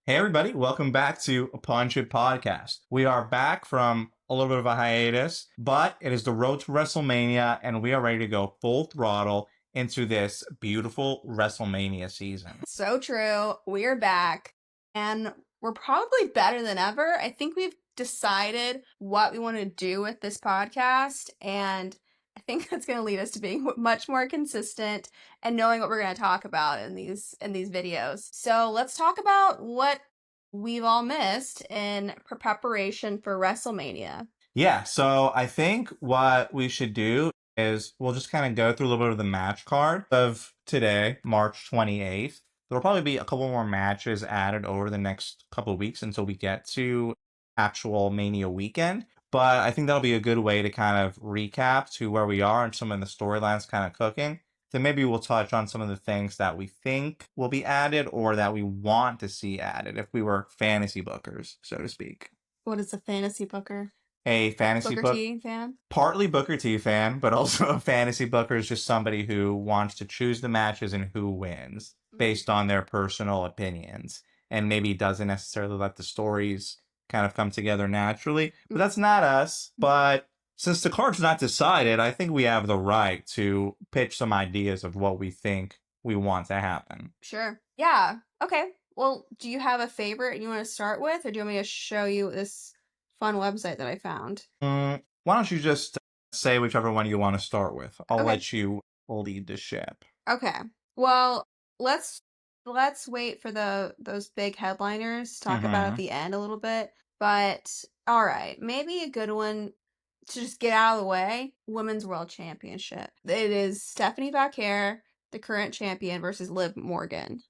Hey everybody, welcome back to Punch It Podcast. We are back from a little bit of a hiatus, but it is the road to WrestleMania and we are ready to go full throttle into this beautiful WrestleMania season. So true. We're back and we're probably better than ever. I think we've decided what we want to do with this podcast, and I think that's going to lead us to being much more consistent and knowing what we're going to talk about in these videos. So let's talk about what we've all missed in preparation for WrestleMania. Yeah, so I think what we should do is we'll just kind of go through a little bit of the match card of today, March 28th. There'll probably be a couple more matches added over the next couple of weeks until we get to actual Mania weekend. But I think that'll be a good way to kind of recap to where we are and some of the storylines kind of cooking. Then maybe we'll touch on some of the things that we think will be added or that we want to see added if we were fantasy bookers, so to speak. What is a fantasy booker? A fantasy Booker T fan? Partly Booker T fan, but also a fantasy booker is just somebody who wants to choose the matches and who wins based on their personal opinions and maybe doesn't necessarily let the stories kind of come together naturally. But that's not us. But since the card's not decided, I think we have the right to pitch some ideas of what we think we want to happen. Sure. Yeah. Okay. Well, do you have a favorite you want to start with, or do you want me to show you this fun website that I found? Why don't you just say whichever one you want to start with? I'll let you lead the ship. Okay. Well, let's wait for those big headliners to talk about at the end a little bit. But all right, maybe a good one to just get out of the way. Women's World Championship. It is Stephanie Vaquer, the current champion, versus Liv Morgan.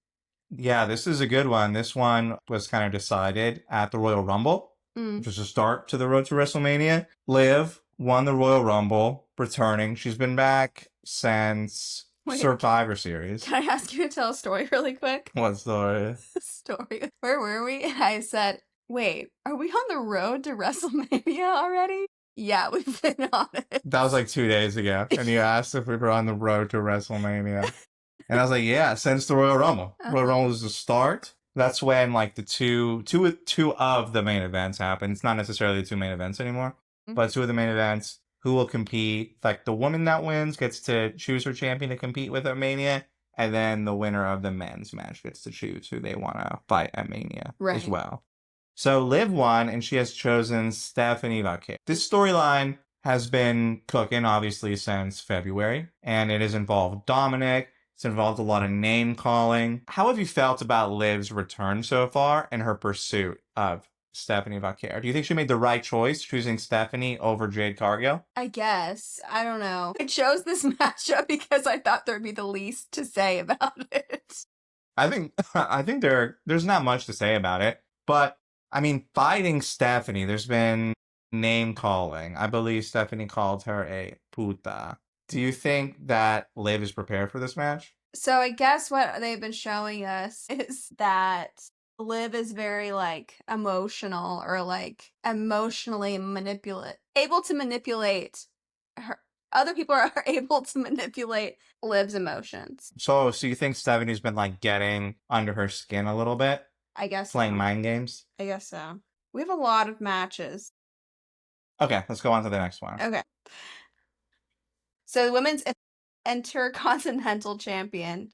Yeah, this is a good one. This one was kind of decided at the Royal Rumble, which was a start to the road to WrestleMania. Liv won the Royal Rumble, returning. She's been back since Survivor Series. Can I ask you to tell a story really quick? What story? Story. Where were we? I said, wait, are we on the road to WrestleMania already? Yeah, we've been on it. That was like 2 days ago. And you asked if we were on the road to WrestleMania. And I was like, yeah, since the Royal Rumble. Royal Rumble was the start. That's when like the two of the main events happen. It's not necessarily the two main events anymore, but two of the main events. Who will compete? Like the woman that wins gets to choose her champion to compete with at Mania, and then the winner of the men's match gets to choose who they want to fight at Mania as well. So Liv won, and she has chosen Stephanie Vaquer. This storyline has been cooking obviously since February, and it has involved Dominic. It's involved a lot of name calling. How have you felt about Liv's return so far and her pursuit of Stephanie Vaquer? Do you think she made the right choice choosing Stephanie over Jade Cargill? I guess. I don't know. I chose this matchup because I thought there'd be the least to say about it. I think there's not much to say about it. But, I mean, fighting Stephanie, there's been name calling. I believe Stephanie called her a puta. Do you think that Liv is prepared for this match? So I guess what they've been showing us is that Liv is very like emotional or like emotionally able to manipulate her. Other people are able to manipulate Liv's emotions. So you think Stephanie's been like getting under her skin a little bit? I guess playing mind games? I guess so. We have a lot of matches. Okay, let's go on to the next one. Okay. So the women's Intercontinental Champion,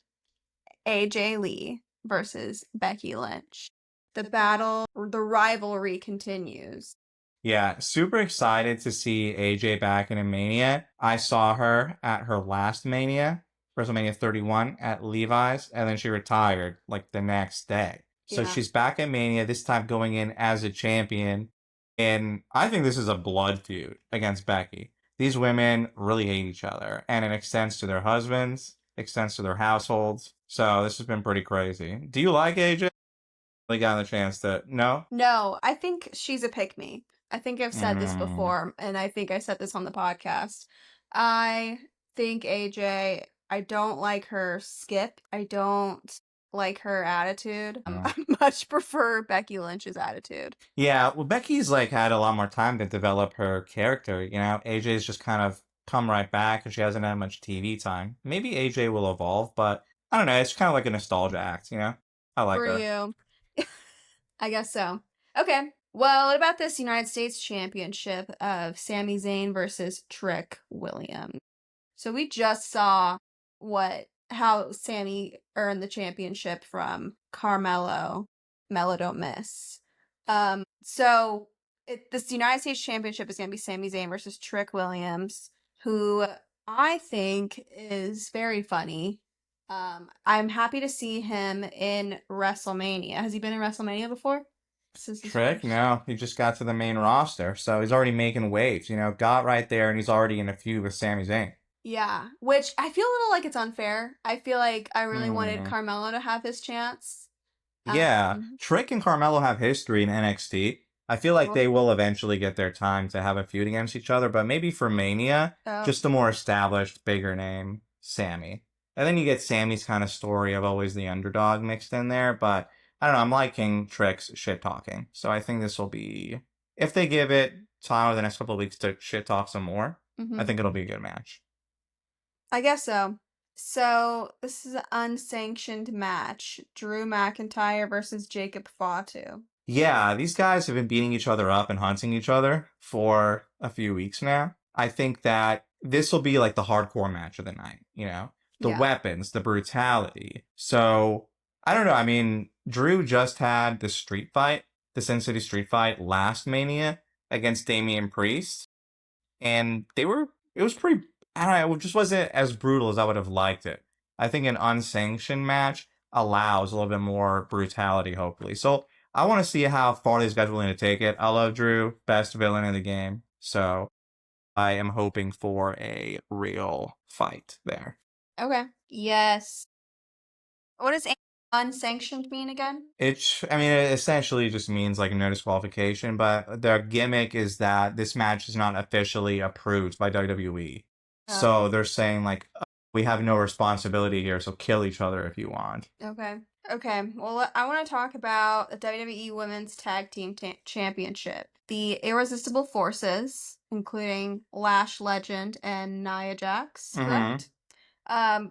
AJ Lee versus Becky Lynch. The rivalry continues. Yeah, super excited to see AJ back in a Mania. I saw her at her last Mania, WrestleMania 31 at Levi's, and then she retired like the next day. So she's back at Mania, this time going in as a champion. And I think this is a blood feud against Becky. These women really hate each other, and it extends to their husbands, extends to their households. So this has been pretty crazy. Do you like AJ? Really gotten the chance to... No? No, I think she's a pick-me. I think I've said this before, and I think I said this on the podcast. I think AJ, I don't like her skip. I don't like her attitude. I much prefer Becky Lynch's attitude. Yeah, well, Becky's like had a lot more time to develop her character. You know, AJ's just kind of come right back, and she hasn't had much TV time. Maybe AJ will evolve, but I don't know. It's kind of like a nostalgia act, you know? I like her. For you. I guess so. Okay. Well, what about this United States Championship of Sami Zayn versus Trick Williams? So we just saw how Sammy earned the championship from Carmelo. Melo don't miss. This United States Championship is going to be Sami Zayn versus Trick Williams, who I think is very funny. I'm happy to see him in WrestleMania. Has he been in WrestleMania before? Trick? No, he just got to the main roster, so he's already making waves. Got right there, and he's already in a feud with Sami Zayn. Yeah, which I feel a little like it's unfair. I feel like I really wanted Carmelo to have his chance. Yeah, Trick and Carmelo have history in NXT. I feel like they will eventually get their time to have a feud against each other, but maybe for Mania, just a more established, bigger name, Sammy. And then you get Sammy's kind of story of always the underdog mixed in there, but I don't know, I'm liking Trick's shit talking. So I think this will be, if they give it time over the next couple of weeks to shit talk some more, I think it'll be a good match. I guess so. So this is an unsanctioned match. Drew McIntyre versus Jacob Fatu. Yeah, these guys have been beating each other up and hunting each other for a few weeks now. I think that this will be like the hardcore match of the night, The weapons, the brutality. So, I don't know. I mean, Drew just had the Sin City street fight last Mania against Damian Priest. And it was pretty, I don't know, it just wasn't as brutal as I would have liked it. I think an unsanctioned match allows a little bit more brutality, hopefully. So, I want to see how far these guys are willing to take it. I love Drew, best villain in the game. So I am hoping for a real fight there. Okay. Yes. What does unsanctioned mean again? It essentially just means like no disqualification, but their gimmick is that this match is not officially approved by WWE. Oh. So they're saying like, we have no responsibility here, so kill each other if you want. Okay, well, I want to talk about the WWE Women's Tag Team Championship. The Irresistible Forces, including Lash Legend and Nia Jax, correct?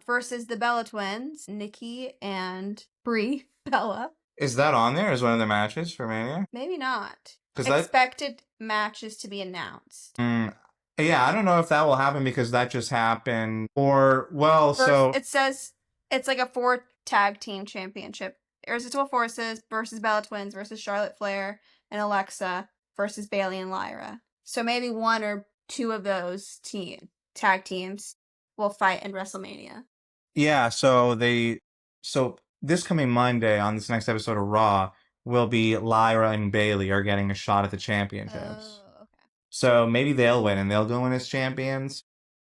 Versus the Bella Twins, Nikki and Brie Bella. Is that on there as one of the matches for Mania?Maybe not. Expected matches to be announced. Yeah, I don't know if that will happen because that just happened. It says it's like a 4 tag team championship. Irresistible Forces versus Bella Twins versus Charlotte Flair and Alexa versus Bayley and Lyra. So maybe 1 or 2 of those tag teams will fight in WrestleMania. Yeah, so this coming Monday on this next episode of Raw will be Lyra and Bayley are getting a shot at the championships. Oh, okay. So maybe they'll win and they'll go in as champions.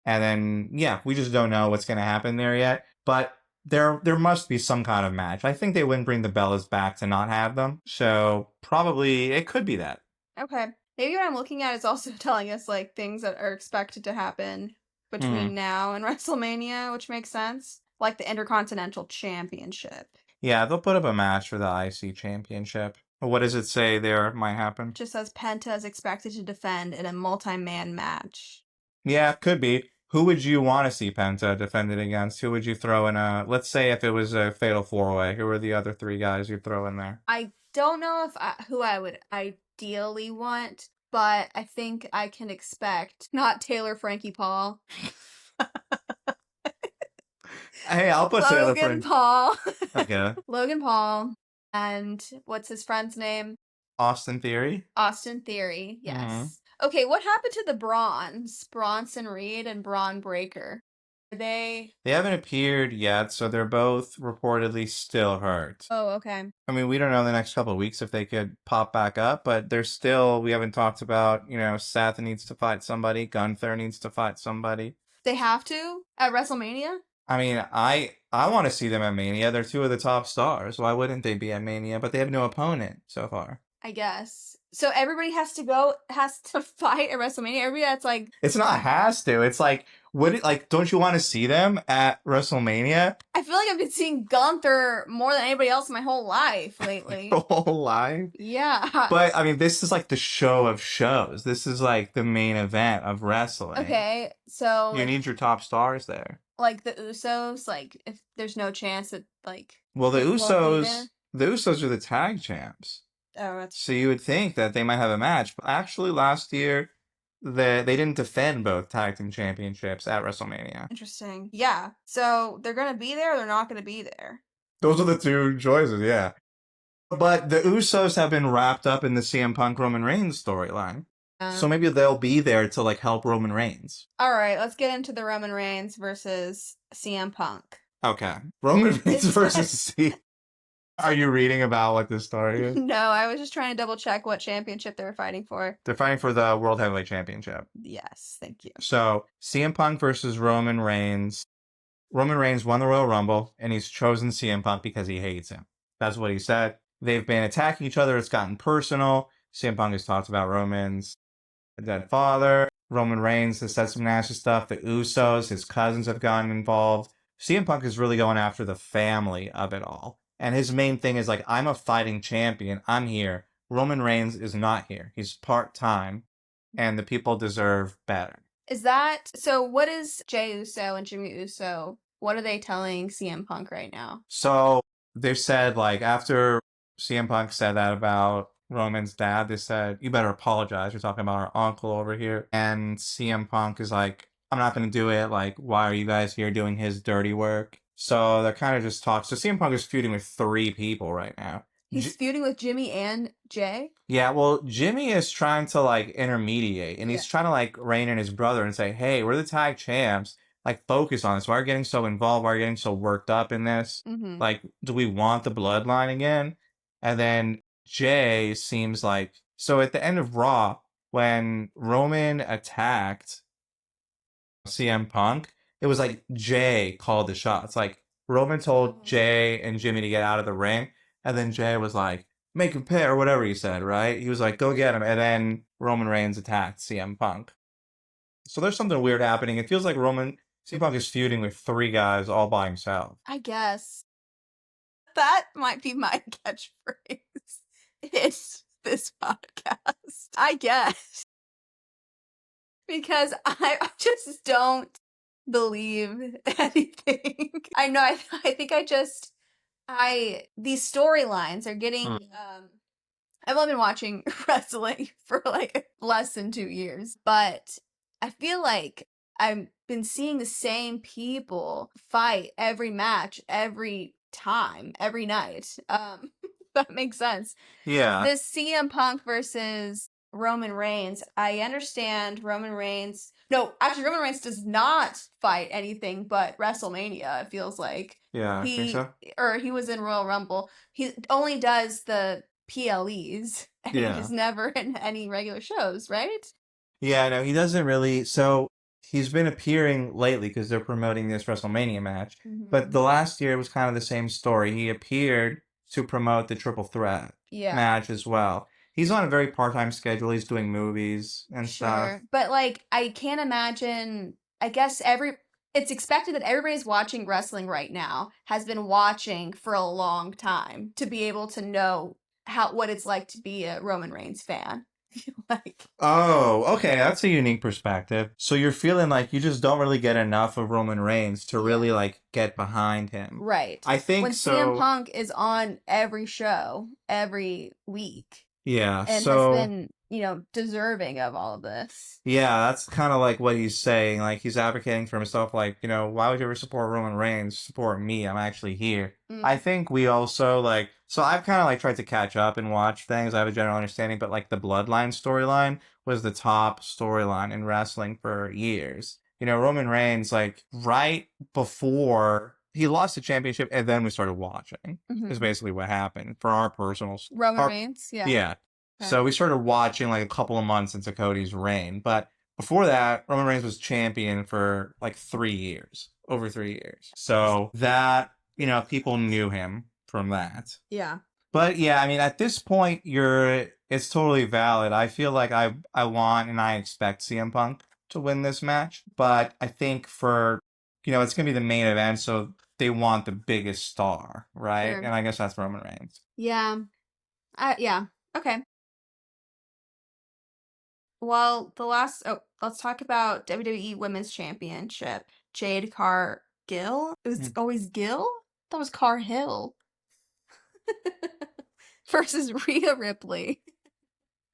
And then, yeah, we just don't know what's going to happen there yet. But there must be some kind of match. I think they wouldn't bring the Bellas back to not have them. So probably it could be that. Okay. Maybe what I'm looking at is also telling us like things that are expected to happen between now and WrestleMania, which makes sense. Like the Intercontinental Championship. Yeah, they'll put up a match for the IC Championship. What does it say there might happen? It just says Penta is expected to defend in a multi-man match. Yeah, could be. Who would you want to see Penta defend it against? Who would you throw in let's say if it was a fatal 4-way, who are the other 3 guys you'd throw in there? I don't know who I would ideally want, but I think I can expect not Taylor Frankie Paul. Hey, I'll put Taylor Logan Paul. Okay. Logan Paul. And what's his friend's name? Austin Theory. Austin Theory, yes. Okay, what happened to the Brawns? Bronson Reed and Braun Breaker. They haven't appeared yet, so they're both reportedly still hurt. Oh, okay. I mean, we don't know the next couple of weeks if they could pop back up, but they're still, we haven't talked about, Seth needs to fight somebody, Gunther needs to fight somebody. They have to? At WrestleMania? I mean, I want to see them at Mania. They're 2 of the top stars. Why wouldn't they be at Mania? But they have no opponent so far. I guess. So everybody has to fight at WrestleMania? Everybody that's like... It's not has to. It's like, don't you want to see them at WrestleMania? I feel like I've been seeing Gunther more than anybody else in my whole life lately. Your whole life? Yeah. But, I mean, this is like the show of shows. This is like the main event of wrestling. Okay, so... You need your top stars there. Like the Usos, like if there's no chance that like... Well, the Usos are the tag champs. Oh, that's So you would think that they might have a match. But actually, last year, they didn't defend both tag team championships at WrestleMania. interesting. Yeah. So they're going to be there or they're not going to be there? Those are the two choices, yeah. But the Usos have been wrapped up in the CM Punk Roman Reigns storyline. So maybe they'll be there to like help Roman Reigns. All right, let's get into the Roman Reigns versus CM Punk. Okay. Roman Reigns versus CM. Are you reading about what this story is? No, I was just trying to double check what championship they were fighting for. They're fighting for the World Heavyweight Championship. Yes, thank you. So CM Punk versus Roman Reigns. Roman Reigns won the Royal Rumble, and he's chosen CM Punk because he hates him. That's what he said. They've been attacking each other. It's gotten personal. CM Punk has talked about Roman's dead father. Roman Reigns has said some nasty stuff. The Usos, his cousins have gotten involved. CM Punk is really going after the family of it all. And his main thing is like, I'm a fighting champion. I'm here. Roman Reigns is not here. He's part-time, and the people deserve better. Is that so? What is Jey Uso and Jimmy Uso? What are they telling CM Punk right now? So they said, like, after CM Punk said that about Roman's dad, they said, you better apologize. You're talking about our uncle over here. And CM Punk is like, I'm not going to do it. Like, why are you guys here doing his dirty work? So they're kind of just talking. So CM Punk is feuding with 3 people right now. He's feuding with Jimmy and Jay? Yeah, well, Jimmy is trying to, like, intermediate, and he's trying to, like, rein in his brother and say, hey, we're the tag champs. Like, focus on this. Why are you getting so involved? Why are you getting so worked up in this? Mm-hmm. Like, do we want the bloodline again? And then Jay seems like... So at the end of Raw, when Roman attacked CM Punk, it was like Jay called the shots. Like, Roman told Jay and Jimmy to get out of the ring, and then Jay was like, make him pay, or whatever he said, right? He was like, go get him. And then Roman Reigns attacked CM Punk. So there's something weird happening. It feels like CM Punk is feuding with 3 guys all by himself. I guess. That might be my catchphrase. It's this podcast. I guess. Because I just don't believe anything. I know, I think these storylines are getting, I've only been watching wrestling for like less than 2 years, but I feel like I've been seeing the same people fight every match, every time, every night. That makes sense. Yeah. This CM Punk versus Roman Reigns, I understand Roman Reigns. No, actually, Roman Reigns does not fight anything but WrestleMania, it feels like. Yeah, I think so. Or he was in Royal Rumble. He only does the PLEs. And he's never in any regular shows, right? Yeah, no, he doesn't really. So he's been appearing lately because they're promoting this WrestleMania match. Mm-hmm. But the last year was kind of the same story. He appeared to promote the Triple Threat match as well. He's on a very part-time schedule. He's doing movies and stuff. But, like, I can't imagine... I guess it's expected that everybody's watching wrestling right now has been watching for a long time to be able to know what it's like to be a Roman Reigns fan. Like, oh, okay, that's a unique perspective. So you're feeling like you just don't really get enough of Roman Reigns to really like get behind him. Right. I think when CM Punk is on every show every week. Yeah. And so has been, deserving of all of this. Yeah, that's kind of like what he's saying. Like he's advocating for himself. Like, why would you ever support Roman Reigns? Support me. I'm actually here. I think we also so I've kind of like tried to catch up and watch things. I have a general understanding, but like the Bloodline storyline was the top storyline in wrestling for years. Roman Reigns, like right before he lost the championship, and then we started watching. Is basically what happened for our personal Roman Reigns. Yeah. Yeah. So we started watching like a couple of months into Cody's reign. But before that, Roman Reigns was champion for like 3 years. Over 3 years. So that, people knew him from that. Yeah. But yeah, I mean, at this point, it's totally valid. I feel like I want and I expect CM Punk to win this match. But I think for, it's going to be the main event. So they want the biggest star, right? Sure. And I guess that's Roman Reigns. Yeah. Yeah. Okay. Well, let's talk about WWE Women's Championship. Jade Cargill? It was always Gill? That was Carhill. versus Rhea Ripley.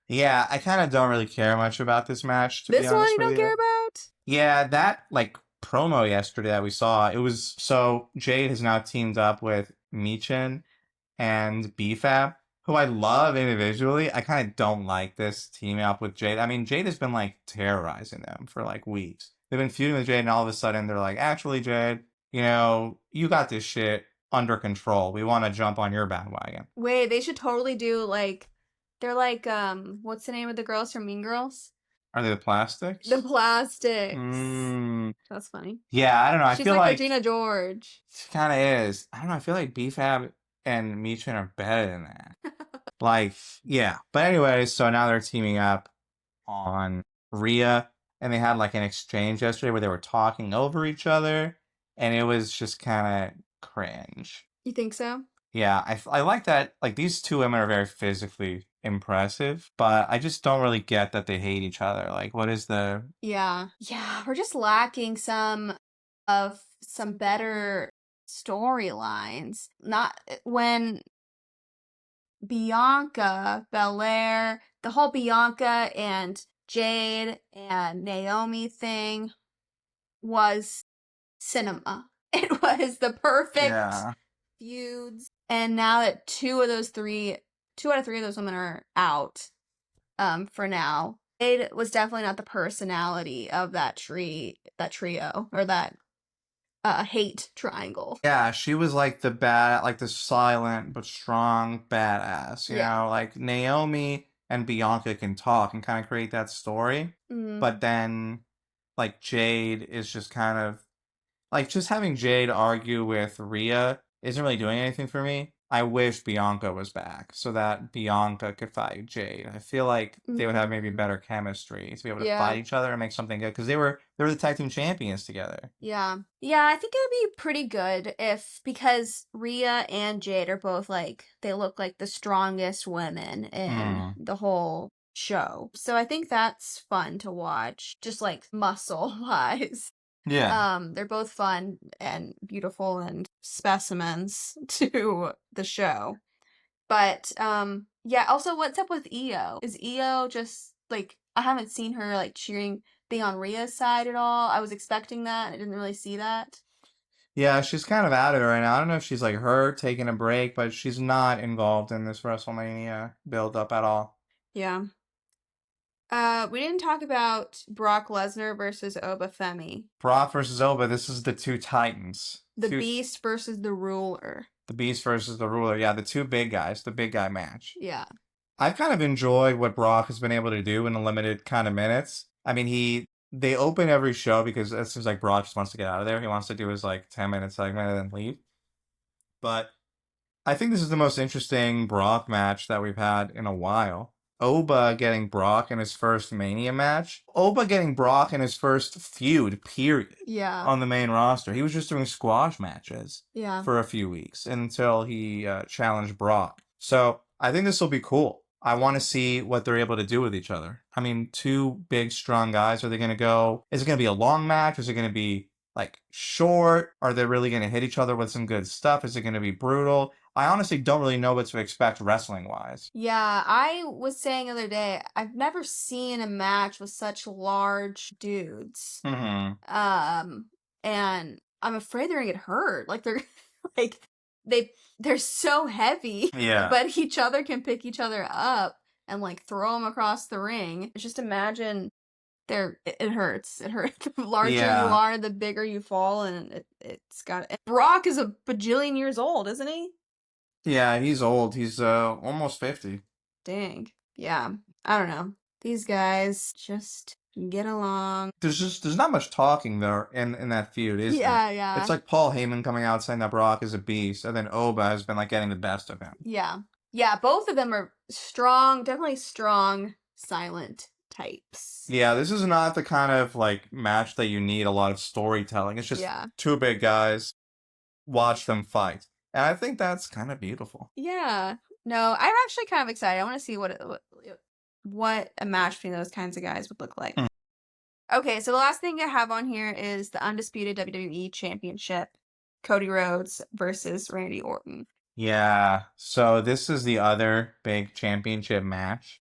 Yeah, I kind of don't really care much about this match, to be This one honest you with don't you. care about? Yeah, that like promo yesterday that we saw, it was so Jade has now teamed up with Michin and BFAB, who I love individually. I kind of don't like this team up with Jade. I mean, Jade has been like terrorizing them for like weeks. They've been feuding with Jade, and all of a sudden they're like, actually, Jade, you got this shit under control. We want to jump on your bandwagon. Wait, they should totally do like they're like what's the name of the girls from Mean Girls? Are they the Plastics? The Plastics. Mm, That's funny. yeah, I don't know. I She's feel like like Regina George. she kind of is. I don't know. I feel like BFAB and Michin are better than that. Like, yeah. But anyways, so now they're teaming up on Rhea, and they had like an exchange yesterday where they were talking over each other, and it was just kind of cringe. You think so? Yeah, I like that. Like, these two women are very physically impressive, but I just don't really get that they hate each other. Like, what is the... Yeah. Yeah, we're just lacking some better storylines. Not when Bianca Belair, the whole Bianca and Jade and Naomi thing was cinema. It was the perfect Yeah. feuds. And now that two out of three of those women are out, for now, Jade was definitely not the personality of that trio, or that hate triangle. Yeah, she was like the silent but strong badass. Yeah. Like Naomi and Bianca can talk and kind of create that story, but then like Jade is just kind of like, just having Jade argue with Rhea isn't really doing anything for me. I wish Bianca was back so that Bianca could fight Jade. I feel like they would have maybe better chemistry to be able to fight each other and make something good, because they were the tag team champions together. Yeah. Yeah, I think it would be pretty good because Rhea and Jade are both like, they look like the strongest women in the whole show. So I think that's fun to watch, just like muscle wise. Yeah. They're both fun and beautiful and specimens to the show. But yeah, also what's up with Io? Is Io just like, I haven't seen her like being on Rhea's side at all. I was expecting that. I didn't really see that. Yeah, she's kind of out of it right now. I don't know if she's like hurt, taking a break, but she's not involved in this WrestleMania build up at all. Yeah. We didn't talk about Brock Lesnar versus Oba Femi. Brock versus Oba, this is the two titans. The Beast versus the Ruler. The Beast versus the Ruler. Yeah, the two big guys, the big guy match. Yeah. I've kind of enjoyed what Brock has been able to do in the limited kind of minutes. I mean, they open every show because it seems like Brock just wants to get out of there. He wants to do his like 10-minute segment and then leave. But I think this is the most interesting Brock match that we've had in a while. Oba getting Brock in his first Mania match. Oba getting Brock in his first feud, period. Yeah. On the main roster. He was just doing squash matches. Yeah. For a few weeks until he challenged Brock. So I think this will be cool. I want to see what they're able to do with each other. I mean, two big, strong guys. Are they going to go... Is it going to be a long match? Is it going to be like short? Are they really going to hit each other with some good stuff? Is it going to be brutal? I honestly don't really know what to expect wrestling-wise. Yeah, I was saying the other day, I've never seen a match with such large dudes. And I'm afraid they're gonna get hurt. Like, they're like they're so heavy. Yeah. But each other can pick each other up and like throw them across the ring. Just imagine it hurts. It hurts. The larger you are, the bigger you fall, and it's got. And Brock is a bajillion years old, isn't he? Yeah, he's old. He's almost 50. Dang. Yeah. I don't know. These guys just get along. There's not much talking though in that feud, is there? Yeah. It's like Paul Heyman coming out saying that Brock is a beast, and then Oba has been like getting the best of him. Yeah. Yeah, both of them are strong, definitely strong, silent types. Yeah, this is not the kind of like match that you need a lot of storytelling. It's just two big guys. Watch them fight. And I think that's kind of beautiful. Yeah. No, I'm actually kind of excited. I want to see what a match between those kinds of guys would look like. Okay, so the last thing I have on here is the undisputed WWE Championship, Cody Rhodes versus Randy Orton. Yeah. So this is the other big championship match.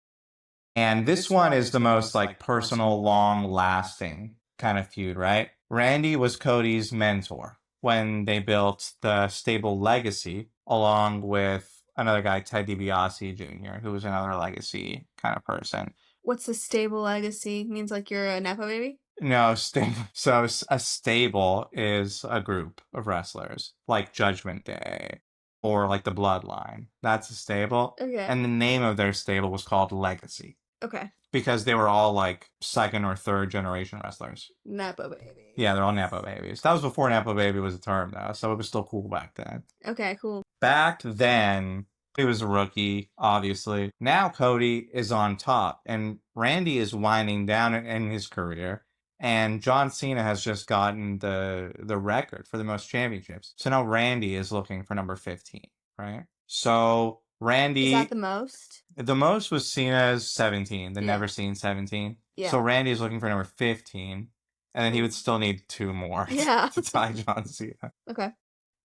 And this one is the most like personal, long lasting kind of feud, right? Randy was Cody's mentor when they built the stable Legacy along with another guy, Ted DiBiase Jr., who was another Legacy kind of person. What's a stable legacy? Means like you're a Nepo baby? No, so a stable is a group of wrestlers, like Judgment Day or like the Bloodline. That's a stable. Okay. And the name of their stable was called Legacy Okay. because they were all like second or third generation wrestlers. Nepo baby. Yeah, they're all Nepo babies. That was before Nepo baby was a term, though, so it was still cool back then. Okay, cool. Back then, he was a rookie, obviously. Now Cody is on top, and Randy is winding down in his career. And John Cena has just gotten the record for the most championships. So now Randy is looking for number 15, right? So Randy... Is that the most? The most was Cena's 17, the Yeah. never seen 17. Yeah. So Randy is looking for number 15, and then he would still need 2 more Yeah. to tie John Cena. Okay.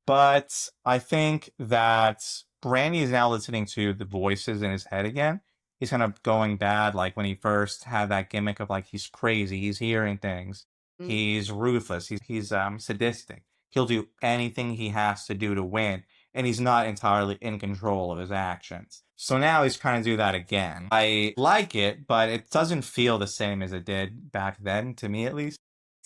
But I think that Randy is now listening to the voices in his head again. He's kind of going bad, like when he first had that gimmick of like he's crazy, he's hearing things, he's ruthless, he's sadistic. He'll do anything he has to do to win, and he's not entirely in control of his actions. So now he's trying to do that again. I like it, but it doesn't feel the same as it did back then, to me at least.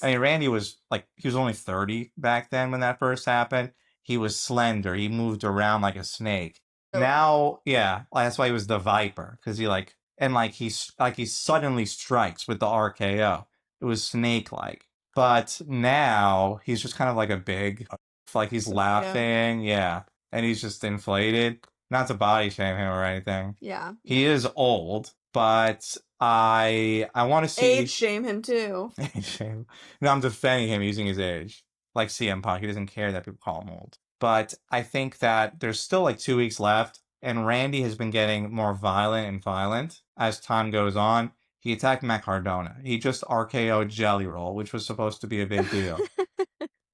I mean, Randy was like, he was only 30 back then when that first happened. He was slender. He moved around like a snake. Oh. Now, yeah, that's why he was the Viper, because he like, and like he suddenly strikes with the RKO. It was snake-like. But now he's just kind of like a big, like he's laughing, yeah, and he's just inflated. Not to body shame him or anything. Yeah. He is old, but I want to see Age shame him too. Age shame. No, I'm defending him using his age. Like CM Punk, he doesn't care that people call him old. But I think that there's still like 2 weeks left, and Randy has been getting more violent and violent as time goes on. He attacked Matt Cardona. He just RKO'd Jelly Roll, which was supposed to be a big deal.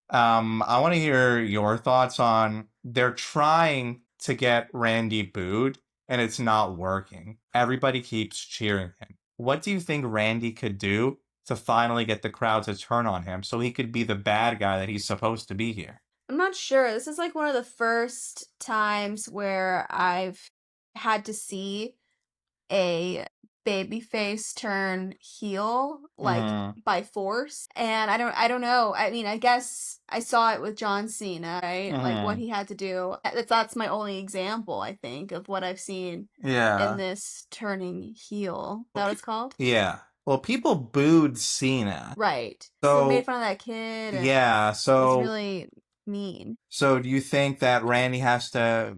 I want to hear your thoughts on they're trying to get Randy booed, and it's not working. Everybody keeps cheering him. What do you think Randy could do to finally get the crowd to turn on him so he could be the bad guy that he's supposed to be here? I'm not sure. This is like one of the first times where I've had to see a babyface turn heel like by force, and I don't know. I mean, I guess I saw it with John Cena, right? Like what he had to do. That's my only example, I think, of what I've seen in this turning heel. Is that what it's called? Yeah. Well, people booed Cena. Right. So they made fun of that kid. Yeah, so it's really mean. So do you think that Randy has to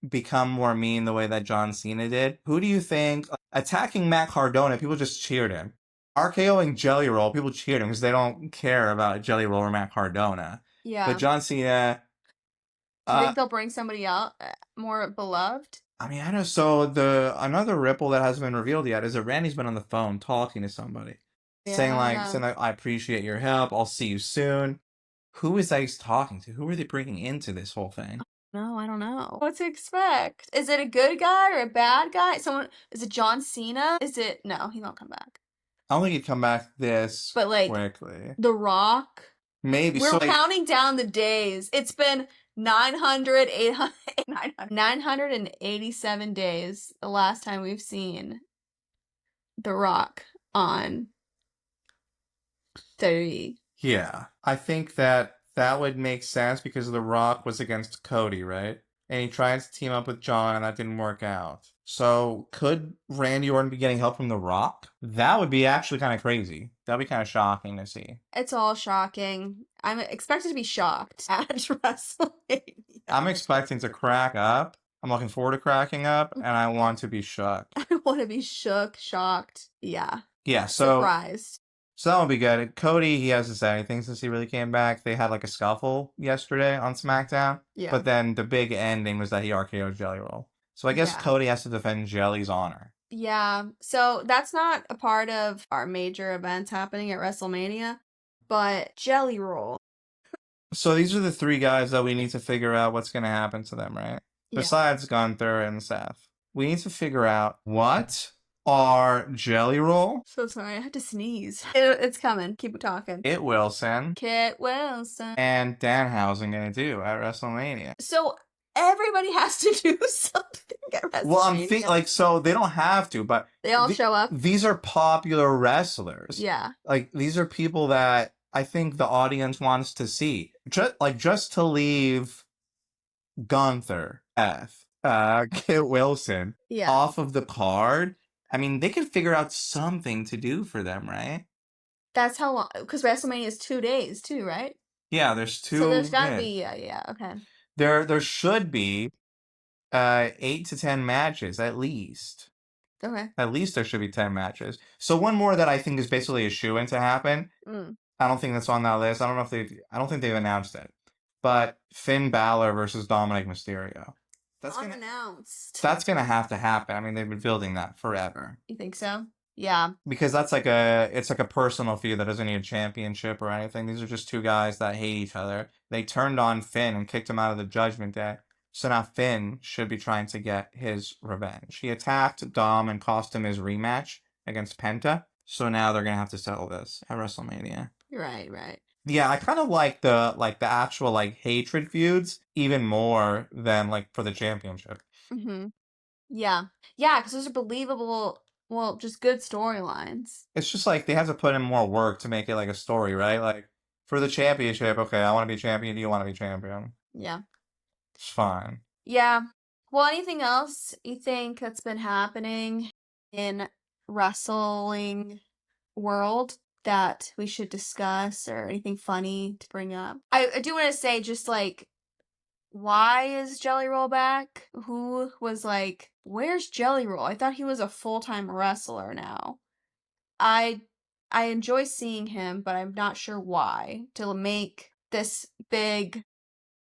become more mean the way that John Cena did? Who do you think attacking Matt Cardona, people just cheered him. RKOing Jelly Roll, people cheered him because they don't care about Jelly Roll or Matt Cardona. Yeah. But John Cena, do you think they'll bring somebody out more beloved? I mean, I know. So another ripple that hasn't been revealed yet is that Randy's been on the phone talking to somebody, saying like, "I appreciate your help. I'll see you soon." Who is that he's talking to? Who are they bringing into this whole thing? No, I don't know. What to expect? Is it a good guy or a bad guy? Is it John Cena? No, he won't come back. I don't think he'd come back this quickly. The Rock? Maybe. We're counting down the days. It's been 987 days the last time we've seen The Rock on WWE. Yeah. I think that would make sense because The Rock was against Cody, right? And he tried to team up with John and that didn't work out. So could Randy Orton be getting help from The Rock? That would be actually kind of crazy. That'd be kind of shocking to see. It's all shocking. I'm expected to be shocked at WrestleMania. I'm expecting to crack up. I'm looking forward to cracking up, and I want to be shook. I want to be shocked. Yeah. Yeah, so... surprised. So that would be good. Cody, he hasn't said anything since he really came back. They had like a scuffle yesterday on SmackDown. Yeah. But then the big ending was that he RKO'd Jelly Roll. So I guess Cody has to defend Jelly's honor. Yeah. So that's not a part of our major events happening at WrestleMania, but Jelly Roll. So these are the 3 guys that we need to figure out what's going to happen to them, right? Yeah. besides Gunther and Seth. We need to figure out what are Jelly Roll, So sorry, I had to sneeze. It's coming. Keep talking. Kit Wilson, Kit Wilson. and Danhausen gonna do at WrestleMania. So everybody has to do something at WrestleMania. Well, I'm thinking, so they don't have to, but they all show up. These are popular wrestlers. Yeah. These are people that I think the audience wants to see. Just to leave Gunther, Kit Wilson off of the card. I mean, they could figure out something to do for them, right? That's how long, because WrestleMania is 2 days too, right? Yeah, there's 2. So there's gotta be, okay. There should be 8 to 10 matches at least. Okay. At least there should be 10 matches. So one more that I think is basically a shoo-in to happen. I don't think that's on that list. I don't think they've announced it. But Finn Balor versus Dominic Mysterio. That's unannounced. That's gonna have to happen. I mean, they've been building that forever. You think so? Yeah. Because it's like a personal feud that doesn't need a championship or anything. These are just two guys that hate each other. They turned on Finn and kicked him out of the Judgment Day. So now Finn should be trying to get his revenge. He attacked Dom and cost him his rematch against Penta. So now they're gonna have to settle this at WrestleMania. Right. Yeah, I kind of like the actual hatred feuds even more than for the championship. Mm-hmm. Yeah, because those are believable. Well, just good storylines. It's just they have to put in more work to make it a story, right? For the championship, okay, I want to be champion. You want to be champion? Yeah, it's fine. Yeah. Well, anything else you think that's been happening in wrestling world that we should discuss, or anything funny to bring up? I do want to say, just why is Jelly Roll back? Who was where's Jelly Roll? I thought he was a full-time wrestler now. I enjoy seeing him, but I'm not sure why. To make this big,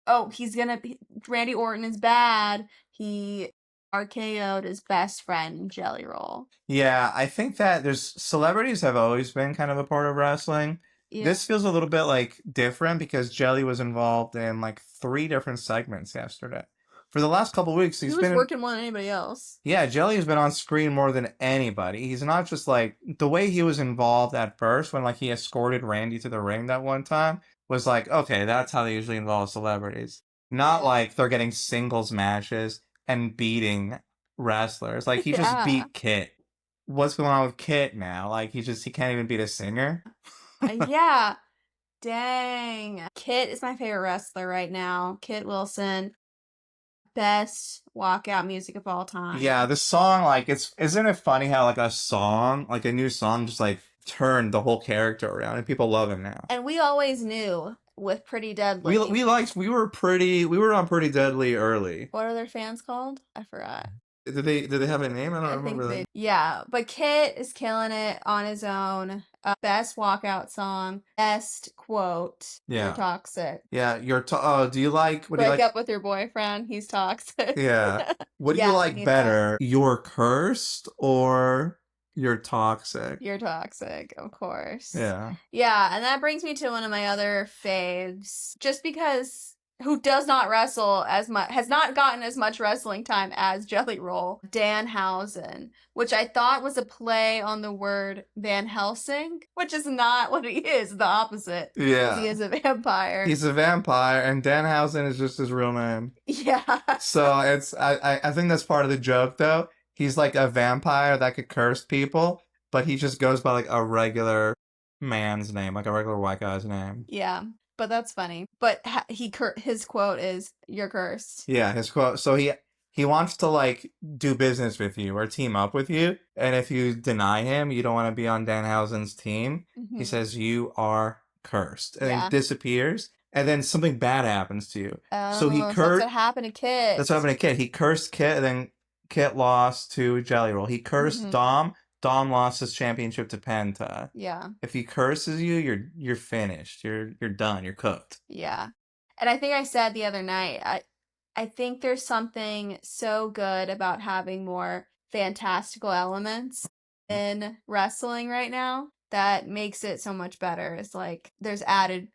Randy Orton is bad. He RKO'd his best friend, Jelly Roll. Yeah, I think that celebrities have always been kind of a part of wrestling. Yeah. This feels a little bit different because Jelly was involved in 3 different segments yesterday. For the last couple of weeks, he was working more than anybody else. Yeah, Jelly has been on screen more than anybody. He's not just the way he was involved at first when he escorted Randy to the ring that one time was okay, that's how they usually involve celebrities. Not they're getting singles matches and beating wrestlers. He just beat Kit. What's going on with Kit now? He can't even beat a singer? Yeah. Dang. Kit is my favorite wrestler right now. Kit Wilson. Best walkout music of all time. Yeah, the song, isn't it funny how a song, a new song just turned the whole character around and people love him now. And we always knew with Pretty Deadly. We were on Pretty Deadly early. What are their fans called? I forgot. Did they have a name? I don't remember that. Yeah, but Kit is killing it on his own. Best walkout song. Best quote. Yeah. You're toxic. Yeah, do you like... Break up with your boyfriend. He's toxic. Yeah. What do you like better? You're cursed or you're toxic? You're toxic, of course. Yeah. Yeah, and that brings me to one of my other faves. Just because... who does not wrestle as much, has not gotten as much wrestling time as Jelly Roll, Danhausen, which I thought was a play on the word Van Helsing, which is not what he is, the opposite. Yeah. He is a vampire. He's a vampire, and Danhausen is just his real name. Yeah. So I think that's part of the joke, though. He's a vampire that could curse people, but he just goes by a regular man's name, a regular white guy's name. Yeah. But that's funny. But his quote is, "You're cursed." Yeah, his quote. So he wants to do business with you or team up with you, and if you deny him, you don't want to be on Danhausen's team. Mm-hmm. He says you are cursed, and then disappears, and then something bad happens to you. Oh, so that's what happened to Kit. That's what happened to Kit. He cursed Kit, and then Kit lost to Jelly Roll. He cursed Dom. Dom lost his championship to Penta. Yeah. If he curses you, you're finished. You're done. You're cooked. Yeah. And I think I said the other night, I think there's something so good about having more fantastical elements in wrestling right now that makes it so much better. It's there's added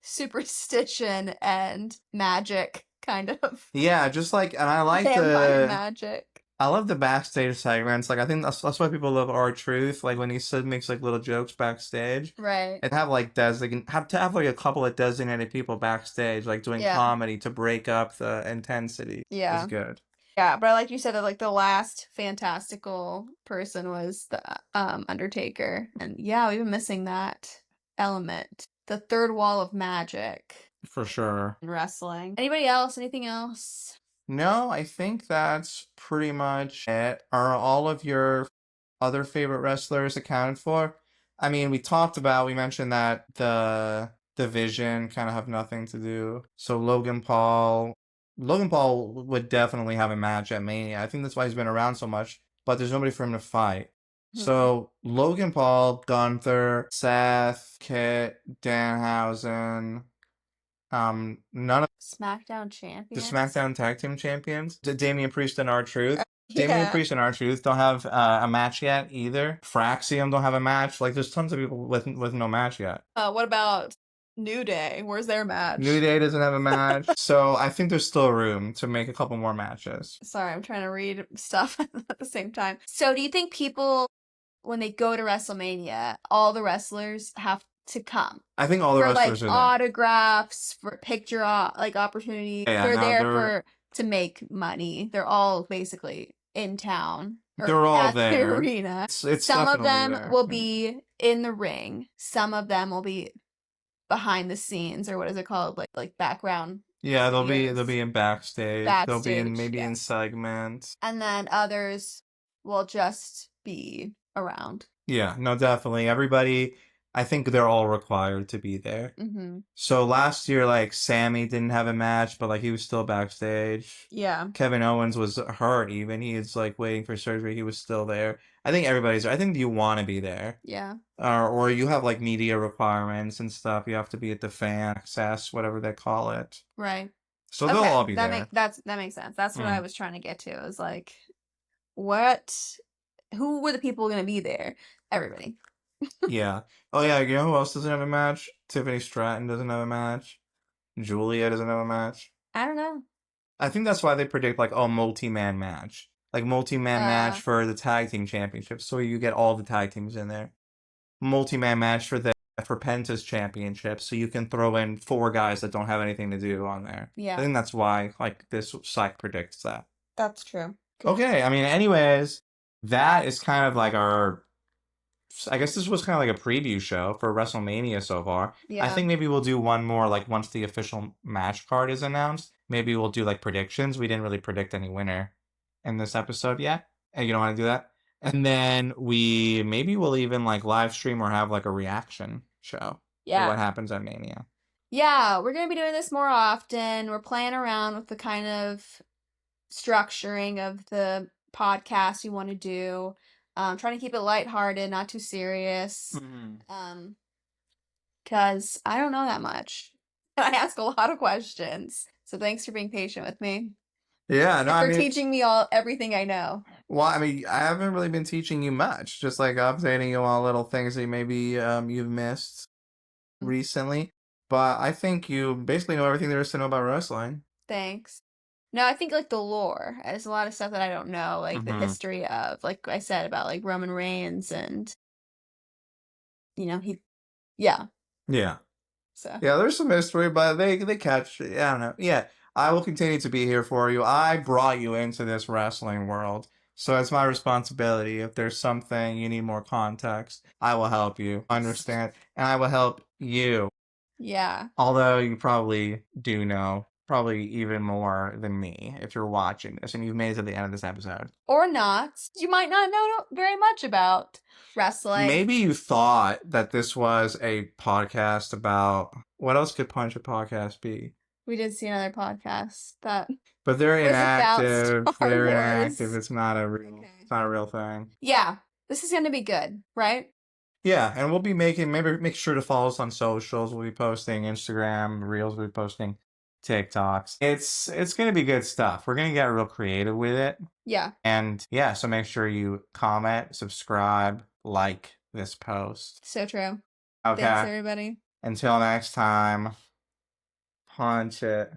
superstition and magic kind of Yeah, just like, and I like vampire magic. I love the backstage segments. Like, I think that's why people love R-Truth. Like, when he makes like little jokes backstage, Right. and have like have like a couple of designated people backstage, like doing Yeah. comedy to break up the intensity. Yeah. Is good. Yeah, but like you said, that like the last fantastical person was the Undertaker, and yeah, we've been missing that element, the third wall of magic For sure. in wrestling. Anybody else? Anything else? No, I think that's pretty much it. Are all of your other favorite wrestlers accounted for? I mean, we mentioned that the division kind of have nothing to do. So Logan Paul would definitely have a match at Mania. I think that's why he's been around so much, but there's nobody for him to fight. So Logan Paul, Gunther, Seth, Kit, Danhausen, none of SmackDown the champions. SmackDown Tag Team Champions, Damian Priest and R-Truth. Yeah. Damian Priest and R-Truth don't have a match yet either. Fraxium don't have a match. Like, there's tons of people with no match yet. What about New Day? Where's their match? New Day doesn't have a match. So I think there's still room to make a couple more matches. Sorry, I'm trying to read stuff at the same time. So do you think people, when they go to WrestleMania, all the wrestlers have to come? I think all the For wrestlers like are autographs, for picture like opportunities. Yeah, they're no, there to make money. They're all basically in town. Or They're all at there. the arena. It's Some of them definitely there. will be in the ring. Some of them will be behind the scenes, or what is it called? Like background. Yeah, they'll Yes. be in backstage. They'll be in Backstage, in yes. segments. And then others will just be around. Yeah, no, definitely. Everybody, I think they're all required to be there. Mm-hmm. So last year, like, Sammy didn't have a match, but like he was still backstage. Yeah. Kevin Owens was hurt even. He was like waiting for surgery. He was still there. I think everybody's there. I think you want to be there. Yeah. Or you have like media requirements and stuff. You have to be at the fan access, whatever they call it. Right. So they'll all be there. That makes sense. That's what I was trying to get to. It was like, who were the people going to be there? Everybody. Yeah. Oh yeah, you know who else doesn't have a match? Tiffany Stratton doesn't have a match. Julia doesn't have a match. I don't know. I think that's why they predict like multi-man match. Like multi-man match for the tag team championship. So you get all the tag teams in there. Multi-man match for Penta's championship. So you can throw in 4 guys that don't have anything to do on there. Yeah. I think that's why like this site predicts that. That's true. Okay, I mean, anyways, that is kind of like I guess this was kind of like a preview show for WrestleMania so far. Yeah. I think maybe we'll do one more, like, once the official match card is announced. Maybe we'll do, like, predictions. We didn't really predict any winner in this episode yet. And you don't want to do that? And then maybe we'll even, like, live stream or have, like, a reaction show. Yeah. To what happens at Mania. Yeah, we're going to be doing this more often. We're playing around with the kind of structuring of the podcast we want to do. Trying to keep it lighthearted, not too serious. Because I don't know that much. I ask a lot of questions. So thanks for being patient with me. Yeah, no, and for teaching me everything I know. Well, I mean, I haven't really been teaching you much. Just like updating you on little things that maybe you've missed recently. But I think you basically know everything there is to know about wrestling. Thanks. No, I think, like, the lore. There's a lot of stuff that I don't know, like, the history of, like I said, about, like, Roman Reigns and, you know, yeah. Yeah. So. Yeah, there's some history, but they catch, I don't know. Yeah, I will continue to be here for you. I brought you into this wrestling world, so it's my responsibility. If there's something you need more context, I will help you understand, and I will help you. Yeah. Although you probably do know. Probably even more than me if you're watching this and you've made it to the end of this episode. Or not. You might not know very much about wrestling. Maybe you thought that this was a podcast about... What else could Punch a podcast be? We did see another podcast that... But they're inactive. They're inactive. It's not a real thing. Yeah. This is going to be good, right? Yeah, and we'll be make sure to follow us on socials. We'll be posting Instagram Reels. We'll be posting TikToks. It's gonna be good stuff. We're gonna get real creative with it. Yeah. And yeah, so make sure you comment, subscribe, like this post. So true. Okay. Thanks, everybody. Until next time, punch it.